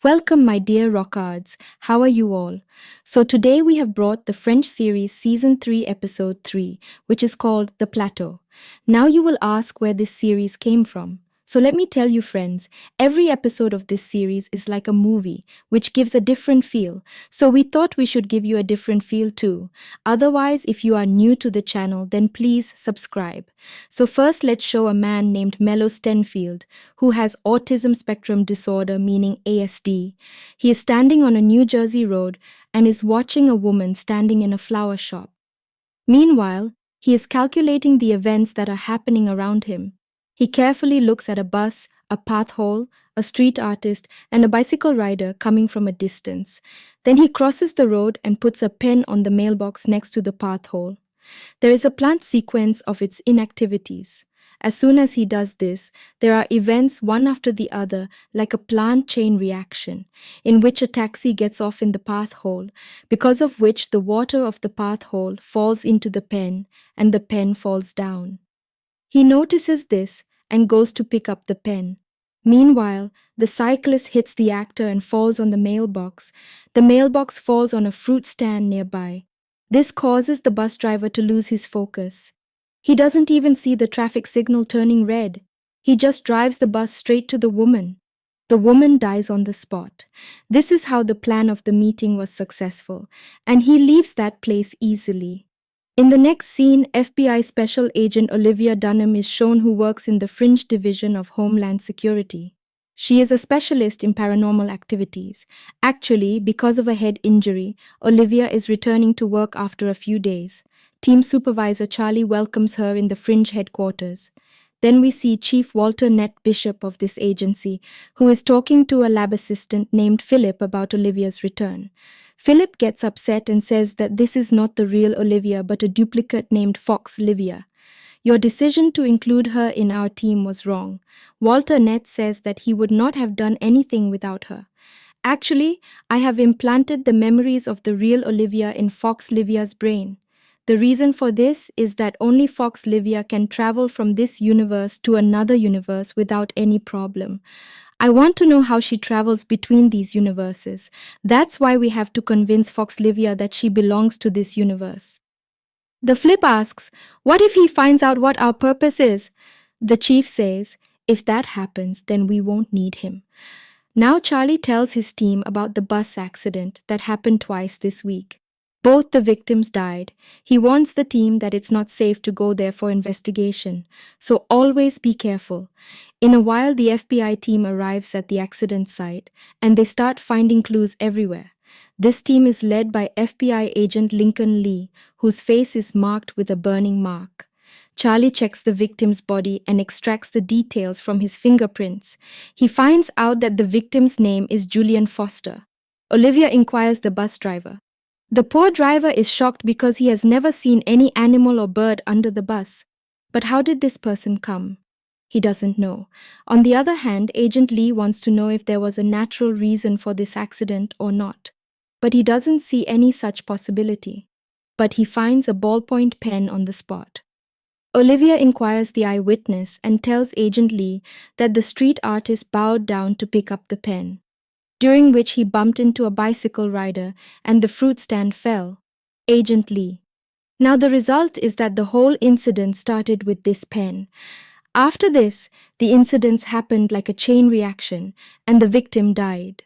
Welcome, my dear rockards. How are you all? So, today we have brought the French series Season 3, Episode 3, which is called The Plateau. Now, you will ask where this series came from. So, let me tell you, friends, every episode of this series is like a movie, which gives a different feel. So, we thought we should give you a different feel too. Otherwise, if you are new to the channel, then please subscribe. So, first, let's show a man named Mello Stenfield, who has autism spectrum disorder, meaning ASD. He is standing on a New Jersey road and is watching a woman standing in a flower shop. Meanwhile, he is calculating the events that are happening around him. He carefully looks at a bus, a path hole, a street artist, and a bicycle rider coming from a distance. Then he crosses the road and puts a pen on the mailbox next to the path hole. There is a planned sequence of its inactivities. As soon as he does this, there are events one after the other, like a planned chain reaction, in which a taxi gets off in the path hole, because of which the water of the path hole falls into the pen and the pen falls down. He notices this and goes to pick up the pen. Meanwhile, the cyclist hits the actor and falls on the mailbox. The mailbox falls on a fruit stand nearby. This causes the bus driver to lose his focus. He doesn't even see the traffic signal turning red. He just drives the bus straight to the woman. The woman dies on the spot. This is how the plan of the meeting was successful, and he leaves that place easily. In the next scene, FBI Special Agent Olivia Dunham is shown, who works in the Fringe Division of Homeland Security. She is a specialist in paranormal activities. Actually, because of a head injury, Olivia is returning to work after a few days. Team Supervisor Charlie welcomes her in the Fringe headquarters. Then we see Chief Walter Nett Bishop of this agency, who is talking to a lab assistant named Philip about Olivia's return. Philip gets upset and says that this is not the real Olivia but a duplicate named Fox Livia. Your decision to include her in our team was wrong. Walter Nett says that he would not have done anything without her. Actually, I have implanted the memories of the real Olivia in Fox Livia's brain. The reason for this is that only Fox Livia can travel from this universe to another universe without any problem. I want to know how she travels between these universes. That's why we have to convince Fox Livia that she belongs to this universe. The Flip asks, what if he finds out what our purpose is? The chief says, if that happens, then we won't need him. Now Charlie tells his team about the bus accident that happened twice this week. Both the victims died. He warns the team that it's not safe to go there for investigation, so always be careful. In a while, the FBI team arrives at the accident site, and they start finding clues everywhere. This team is led by FBI agent Lincoln Lee, whose face is marked with a burning mark. Charlie checks the victim's body and extracts the details from his fingerprints. He finds out that the victim's name is Julian Foster. Olivia inquires the bus driver. The poor driver is shocked because he has never seen any animal or bird under the bus. But how did this person come? He doesn't know. On the other hand, Agent Lee wants to know if there was a natural reason for this accident or not. But he doesn't see any such possibility. But he finds a ballpoint pen on the spot. Olivia inquires the eyewitness and tells Agent Lee that the street artist bowed down to pick up the pen, during which he bumped into a bicycle rider and the fruit stand fell. Agent Lee. Now the result is that the whole incident started with this pen. After this, the incidents happened like a chain reaction and the victim died.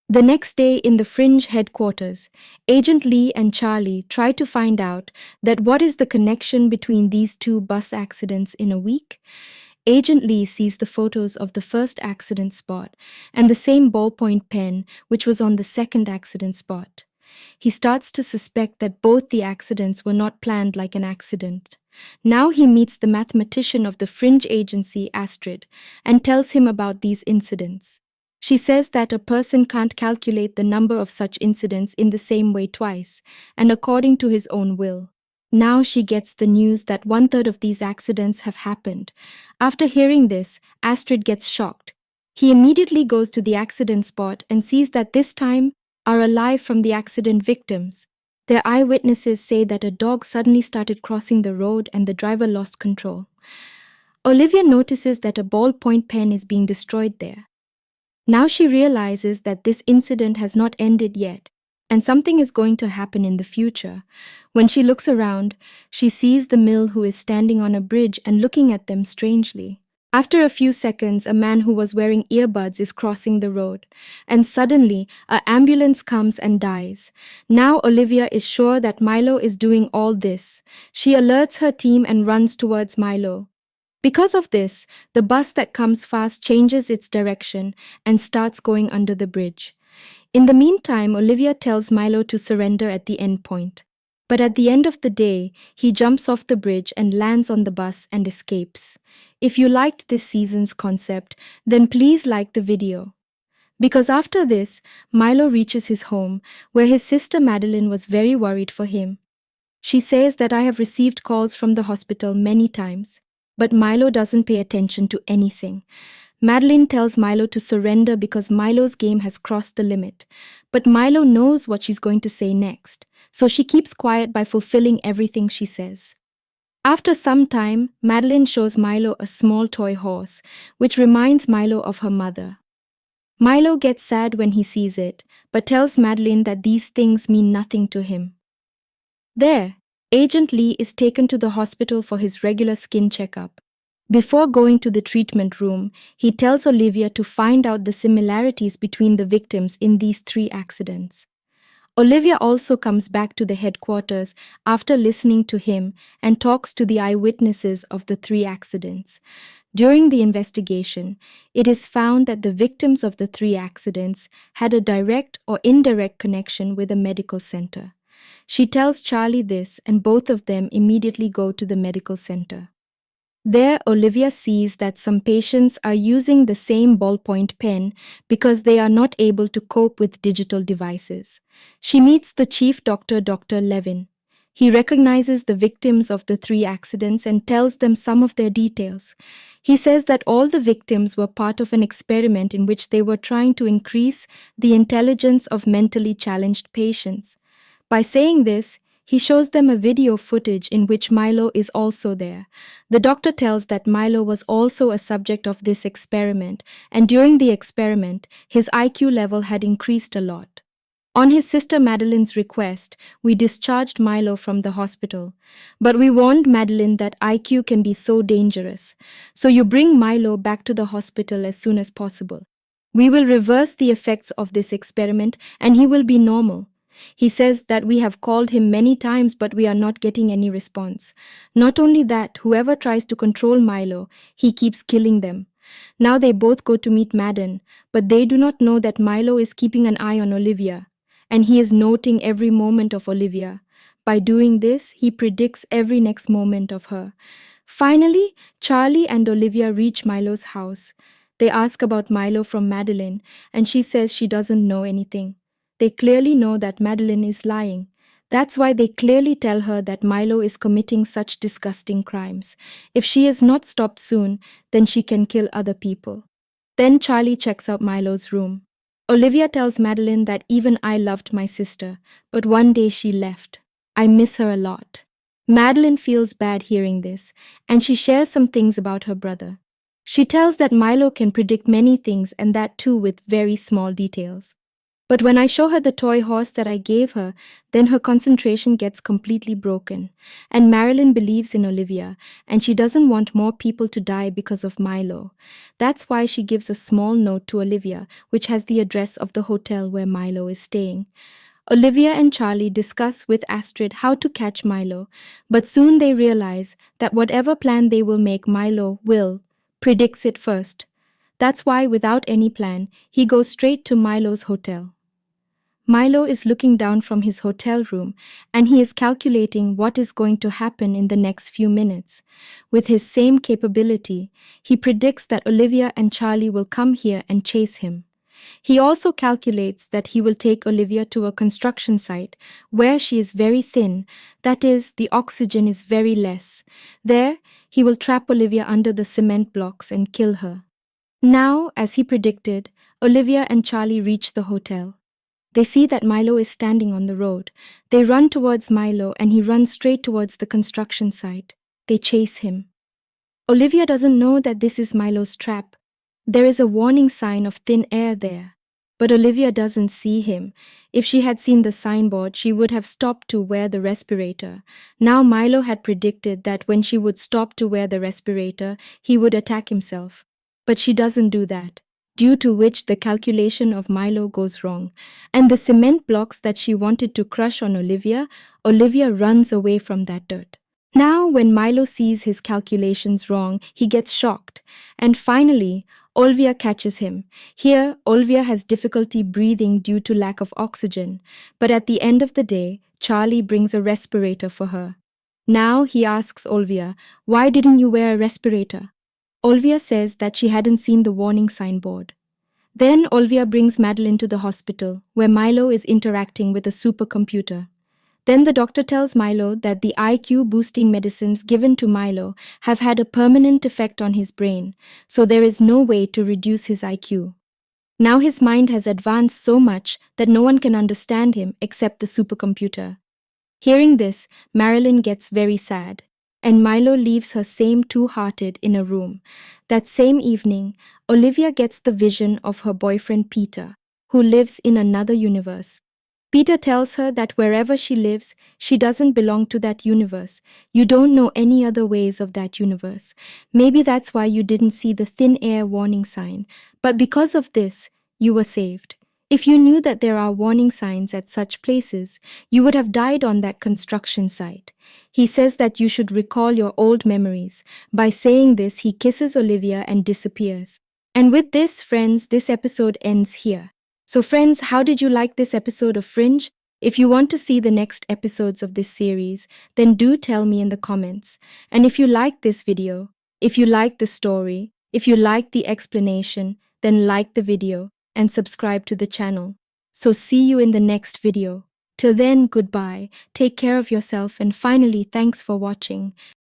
The next day in the Fringe headquarters, Agent Lee and Charlie try to find out that what is the connection between these two bus accidents in a week. Agent Lee sees the photos of the first accident spot and the same ballpoint pen which was on the second accident spot. He starts to suspect that both the accidents were not planned like an accident. Now he meets the mathematician of the Fringe agency, Astrid, and tells him about these incidents. She says that a person can't calculate the number of such incidents in the same way twice, and according to his own will. Now she gets the news that 1/3 of these accidents have happened. After hearing this, Astrid gets shocked. He immediately goes to the accident spot and sees that this time are alive from the accident victims. Their eyewitnesses say that a dog suddenly started crossing the road and the driver lost control. Olivia notices that a ballpoint pen is being destroyed there. Now she realizes that this incident has not ended yet, and something is going to happen in the future. When she looks around, she sees the mill who is standing on a bridge and looking at them strangely. After a few seconds, a man who was wearing earbuds is crossing the road, and suddenly, an ambulance comes and dies. Now Olivia is sure that Milo is doing all this. She alerts her team and runs towards Milo. Because of this, the bus that comes fast changes its direction and starts going under the bridge. In the meantime, Olivia tells Milo to surrender at the end point. But at the end of the day, he jumps off the bridge and lands on the bus and escapes. If you liked this season's concept, then please like the video. Because after this, Milo reaches his home, where his sister Madeline was very worried for him. She says that I have received calls from the hospital many times, but Milo doesn't pay attention to anything. Madeline tells Milo to surrender because Milo's game has crossed the limit, but Milo knows what she's going to say next, so she keeps quiet by fulfilling everything she says. After some time, Madeline shows Milo a small toy horse, which reminds Milo of her mother. Milo gets sad when he sees it, but tells Madeline that these things mean nothing to him. There, Agent Lee is taken to the hospital for his regular skin checkup. Before going to the treatment room, he tells Olivia to find out the similarities between the victims in these 3 accidents. Olivia also comes back to the headquarters after listening to him and talks to the eyewitnesses of the 3 accidents. During the investigation, it is found that the victims of the 3 accidents had a direct or indirect connection with a medical center. She tells Charlie this, and both of them immediately go to the medical center. There, Olivia sees that some patients are using the same ballpoint pen because they are not able to cope with digital devices. She meets the chief doctor, Dr. Levin. He recognizes the victims of the 3 accidents and tells them some of their details. He says that all the victims were part of an experiment in which they were trying to increase the intelligence of mentally challenged patients. By saying this, he shows them a video footage in which Milo is also there. The doctor tells that Milo was also a subject of this experiment, and during the experiment, his IQ level had increased a lot. On his sister Madeline's request, we discharged Milo from the hospital. But we warned Madeline that IQ can be so dangerous. So you bring Milo back to the hospital as soon as possible. We will reverse the effects of this experiment and he will be normal. He says that we have called him many times but we are not getting any response. Not only that, whoever tries to control Milo, he keeps killing them. Now they both go to meet Madden, but they do not know that Milo is keeping an eye on Olivia, and he is noting every moment of Olivia. By doing this, he predicts every next moment of her. Finally, Charlie and Olivia reach Milo's house. They ask about Milo from Madeline, and she says she doesn't know anything. They clearly know that Madeline is lying. That's why they clearly tell her that Milo is committing such disgusting crimes. If she is not stopped soon, then she can kill other people. Then Charlie checks out Milo's room. Olivia tells Madeline that even I loved my sister, but one day she left. I miss her a lot. Madeline feels bad hearing this, and she shares some things about her brother. She tells that Milo can predict many things and that too with very small details. But when I show her the toy horse that I gave her, then her concentration gets completely broken. And Marilyn believes in Olivia, and she doesn't want more people to die because of Milo. That's why she gives a small note to Olivia, which has the address of the hotel where Milo is staying. Olivia and Charlie discuss with Astrid how to catch Milo, but soon they realize that whatever plan they will make, Milo predicts it first. That's why, without any plan, he goes straight to Milo's hotel. Milo is looking down from his hotel room and he is calculating what is going to happen in the next few minutes. With his same capability, he predicts that Olivia and Charlie will come here and chase him. He also calculates that he will take Olivia to a construction site where she is very thin, that is, the oxygen is very less. There, he will trap Olivia under the cement blocks and kill her. Now, as he predicted, Olivia and Charlie reach the hotel. They see that Milo is standing on the road. They run towards Milo and he runs straight towards the construction site. They chase him. Olivia doesn't know that this is Milo's trap. There is a warning sign of thin air there. But Olivia doesn't see him. If she had seen the signboard, she would have stopped to wear the respirator. Now Milo had predicted that when she would stop to wear the respirator, he would attack himself. But she doesn't do that, due to which the calculation of Milo goes wrong. And the cement blocks that she wanted to crush on Olivia, Olivia runs away from that dirt. Now, when Milo sees his calculations wrong, he gets shocked. And finally, Olivia catches him. Here, Olivia has difficulty breathing due to lack of oxygen. But at the end of the day, Charlie brings a respirator for her. Now he asks Olivia, "Why didn't you wear a respirator?" Olivia says that she hadn't seen the warning signboard. Then Olivia brings Madeline to the hospital, where Milo is interacting with a supercomputer. Then the doctor tells Milo that the IQ-boosting medicines given to Milo have had a permanent effect on his brain, so there is no way to reduce his IQ. Now his mind has advanced so much that no one can understand him except the supercomputer. Hearing this, Marilyn gets very sad, and Milo leaves her same two-hearted in a room. That same evening, Olivia gets the vision of her boyfriend Peter, who lives in another universe. Peter tells her that wherever she lives, she doesn't belong to that universe. You don't know any other ways of that universe. Maybe that's why you didn't see the thin air warning sign. But because of this, you were saved. If you knew that there are warning signs at such places, you would have died on that construction site. He says that you should recall your old memories. By saying this, he kisses Olivia and disappears. And with this, friends, this episode ends here. So friends, how did you like this episode of Fringe? If you want to see the next episodes of this series, then do tell me in the comments. And if you like this video, if you like the story, if you like the explanation, then like the video and subscribe to the channel. So see you in the next video. Till then, goodbye, take care of yourself, and finally, thanks for watching.